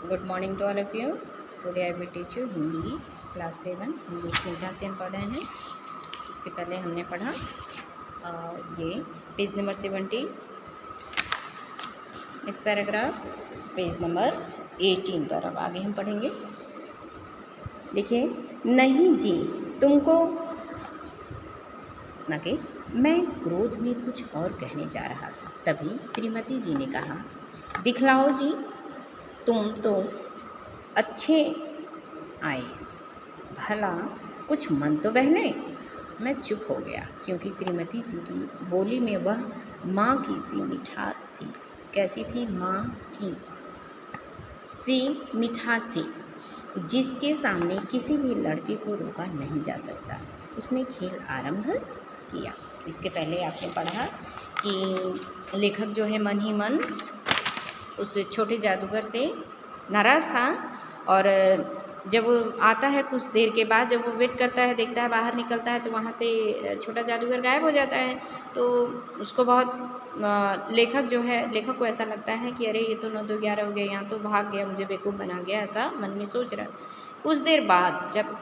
Good morning to all of you. Today I will teach you Hindi class 7 Hindi Snigdha से हम पढ़ रहे हैं। इसके पहले हमने पढ़ा ये page number 70, next paragraph page number 18 पर। अब आगे हम पढ़ेंगे। देखिए, नहीं जी तुमको ना कि मैं क्रोध में कुछ और कहने जा रहा था, तभी श्रीमती जी ने कहा, दिखलाओ जी, तुम तो अच्छे आए, भला कुछ मन तो बहले। मैं चुप हो गया क्योंकि श्रीमती जी की बोली में वह माँ की सी मिठास थी। कैसी थी? माँ की सी मिठास थी जिसके सामने किसी भी लड़के को रोका नहीं जा सकता। उसने खेल आरंभ किया। इसके पहले आपने पढ़ा कि लेखक जो है मन ही मन उस छोटे जादूगर से नाराज़ था, और जब वो आता है कुछ देर के बाद, जब वो वेट करता है, देखता है बाहर निकलता है तो वहाँ से छोटा जादूगर गायब हो जाता है। तो उसको बहुत लेखक को ऐसा लगता है कि अरे ये तो 9 2 11 हो गया, यहाँ तो भाग गया, मुझे बेवकूफ़ बना गया, ऐसा मन में सोच रहा। कुछ देर बाद जब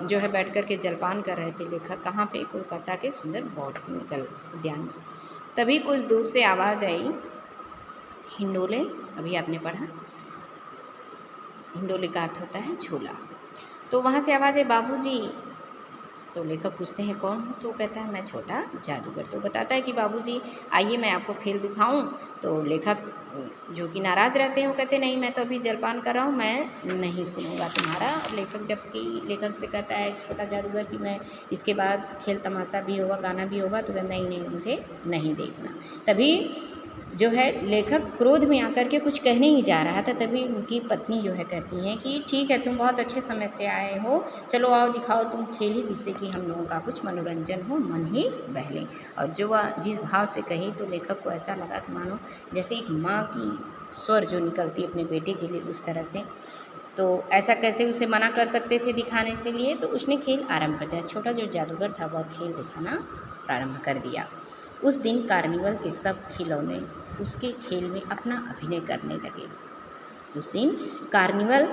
जो है बैठ कर के जलपान कर रहे थे लेखक, कहाँ पे? कोलकाता के सुंदर बॉटनिकल उद्यान में। तभी कुछ दूर से आवाज़ आई, हिंडोले। अभी आपने पढ़ा हिंडोले का अर्थ होता है झूला। तो वहाँ से आवाज़ है, बाबूजी। तो लेखक पूछते हैं कौन हो? तो कहता है मैं छोटा जादूगर। तो बताता है कि बाबूजी आइए मैं आपको खेल दिखाऊं। तो लेखक जो कि नाराज़ रहते हैं वो कहते नहीं, मैं तो अभी जलपान कर रहा हूँ, मैं नहीं सुनूंगा तुम्हारा। और लेखक से कहता है छोटा जादूगर कि मैं इसके बाद खेल तमाशा भी होगा, गाना भी होगा। तो कहता नहीं, मुझे नहीं देखना। तभी जो है लेखक क्रोध में आकर के कुछ कहने ही जा रहा था, तभी उनकी पत्नी जो है कहती हैं कि ठीक है, तुम बहुत अच्छे समय से आए हो, चलो आओ दिखाओ तुम खेल ही, जिससे कि हम लोगों का कुछ मनोरंजन हो, मन ही बहले। और जो वह जिस भाव से कही तो लेखक को ऐसा लगा कि मानो जैसे एक माँ की स्वर जो निकलती अपने बेटे के लिए, उस तरह से। तो ऐसा कैसे उसे मना कर सकते थे दिखाने के लिए? तो उसने खेल आरंभ कर दिया। छोटा जो जादूगर था वह खेल दिखाना प्रारंभ कर दिया। उस दिन कार्निवल के सब खिलौने उसके खेल में अपना अभिनय करने लगे। उस दिन कार्निवल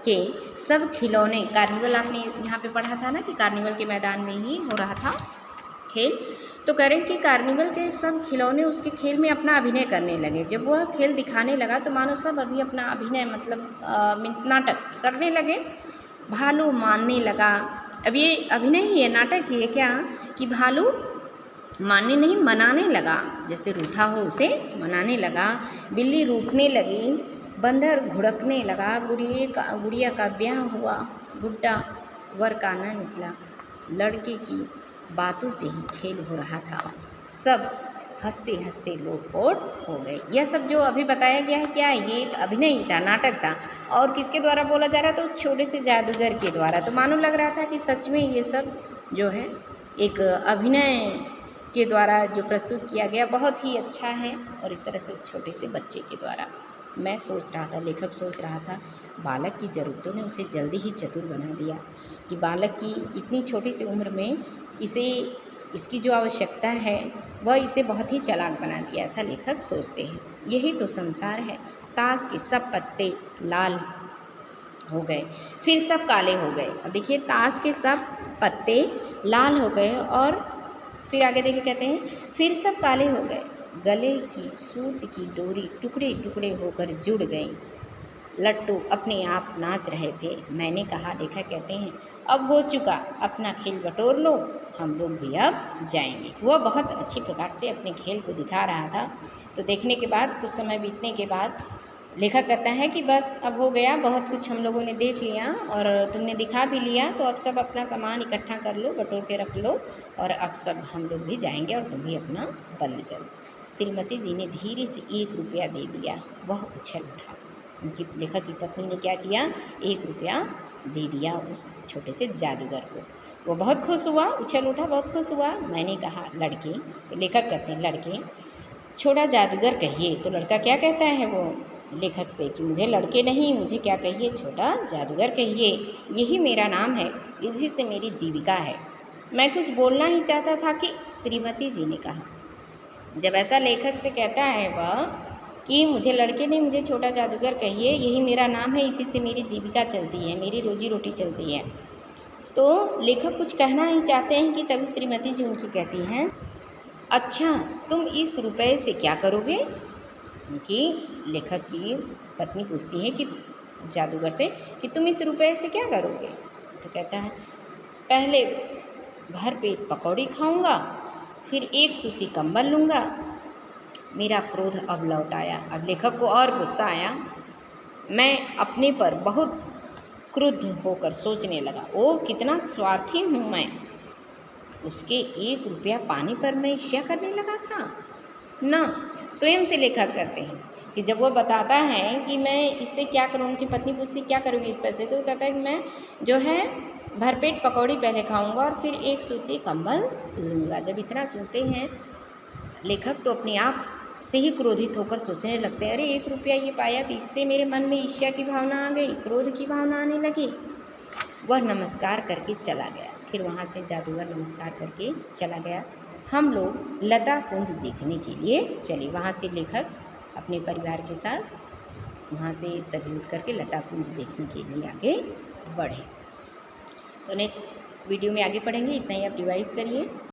के सब खिलौने, कार्निवल आपने यहाँ पे पढ़ा था ना कि कार्निवल के मैदान में ही हो रहा था खेल। तो कह रहे कि कार्निवल के सब खिलौने उसके खेल में अपना अभिनय करने लगे। जब वह खेल दिखाने लगा तो मानो सब अभी अपना अभिनय मतलब नाटक करने लगे। भालू मानने लगा। अब ये अभिनय ही है, नाटक ही है क्या? कि भालू मानने नहीं, मनाने लगा। जैसे रूठा हो उसे मनाने लगा। बिल्ली रूठने लगी, बंदर घुड़कने लगा, गुड़िया का ब्याह हुआ, गुड्डा वर का न निकला। लड़के की बातों से ही खेल हो रहा था। सब हंसते हंसते लोटपोट हो गए। यह सब जो अभी बताया गया है क्या है? ये एक अभिनय ही था, नाटक था। और किसके द्वारा बोला जा रहा था? तो छोटे से जादूगर के द्वारा। तो मानो लग रहा था कि सच में ये सब जो है एक अभिनय के द्वारा जो प्रस्तुत किया गया बहुत ही अच्छा है, और इस तरह से छोटे से बच्चे के द्वारा। मैं सोच रहा था, लेखक सोच रहा था, बालक की ज़रूरतों ने उसे जल्दी ही चतुर बना दिया कि बालक की इतनी छोटी सी उम्र में इसकी जो आवश्यकता है वह इसे बहुत ही चालाक बना दिया, ऐसा लेखक सोचते हैं। यही तो संसार है। ताश के सब पत्ते लाल हो गए, फिर सब काले हो गए। अब देखिए, ताश के सब पत्ते लाल हो गए और फिर आगे देखिए कहते हैं फिर सब काले हो गए। गले की सूत की डोरी टुकड़े टुकड़े होकर जुड़ गई। लट्टू अपने आप नाच रहे थे। मैंने कहा, लेखक कहते हैं अब हो चुका, अपना खेल बटोर लो, हम लोग भी अब जाएंगे। वह बहुत अच्छी प्रकार से अपने खेल को दिखा रहा था। तो देखने के बाद, कुछ समय बीतने के बाद लेखक कहता है कि बस अब हो गया, बहुत कुछ हम लोगों ने देख लिया और तुमने दिखा भी लिया, तो अब सब अपना सामान इकट्ठा कर लो, बटोर के रख लो, और अब सब हम लोग भी जाएंगे और तुम भी अपना बंद करो। श्रीमती जी ने धीरे से 1 रुपया दे दिया। वह उछल उठा। उनकी लेखक की पत्नी ने क्या किया? 1 रुपया दे दिया उस छोटे से जादूगर को। वो बहुत खुश हुआ, उछल उठा, बहुत खुश हुआ। मैंने कहा, लड़के। तो लेखक कहते हैं, लड़के छोटा जादूगर कहिए। तो लड़का क्या कहता है वो लेखक से कि मुझे लड़के नहीं, मुझे क्या कहिए? छोटा जादूगर कहिए। यही मेरा नाम है, इसी से मेरी जीविका है। मैं कुछ बोलना ही चाहता था कि श्रीमती जी ने कहा। जब ऐसा लेखक से कहता है वह, कि मुझे लड़के ने मुझे छोटा जादूगर कहिए, यही मेरा नाम है, इसी से मेरी जीविका चलती है, मेरी रोजी रोटी चलती है। तो लेखक कुछ कहना ही चाहते हैं कि तभी श्रीमती जी उनकी कहती हैं, अच्छा तुम इस रुपए से क्या करोगे? उनकी लेखक की पत्नी पूछती है कि जादूगर से कि तुम इस रुपए से क्या करोगे? तो कहता है, पहले भर पेट पकौड़ी खाऊंगा, फिर एक सूती कंबल लूँगा। मेरा क्रोध अब लौट आया। अब लेखक को और गुस्सा आया। मैं अपने पर बहुत क्रुद्ध होकर सोचने लगा, ओह कितना स्वार्थी हूँ मैं। उसके 1 रुपया पाने पर मैं ईर्ष्या करने लगा था ना। स्वयं से लेखक करते हैं कि जब वो बताता है कि मैं इससे क्या करूँ, उनकी पत्नी पूछती क्या करूँगी इस पैसे, तो कहता है कि मैं जो है भरपेट पकौड़ी पहले खाऊंगा और फिर एक सूती कंबल लूँगा। जब इतना सुनते हैं लेखक तो अपने आप से ही क्रोधित होकर सोचने लगते हैं, अरे 1 रुपया ये पाया तो इससे मेरे मन में ईर्ष्या की भावना आ गई, क्रोध की भावना आने लगी। वह नमस्कार करके चला गया। फिर वहाँ से जादूगर नमस्कार करके चला गया। हम लोग लता कुंज देखने के लिए चले। वहाँ से लेखक अपने परिवार के साथ वहाँ से सभी उठ करके लता कुंज देखने के लिए आगे बढ़े। तो नेक्स्ट वीडियो में आगे पढ़ेंगे। इतना ही आप रिवाइज़ करिए।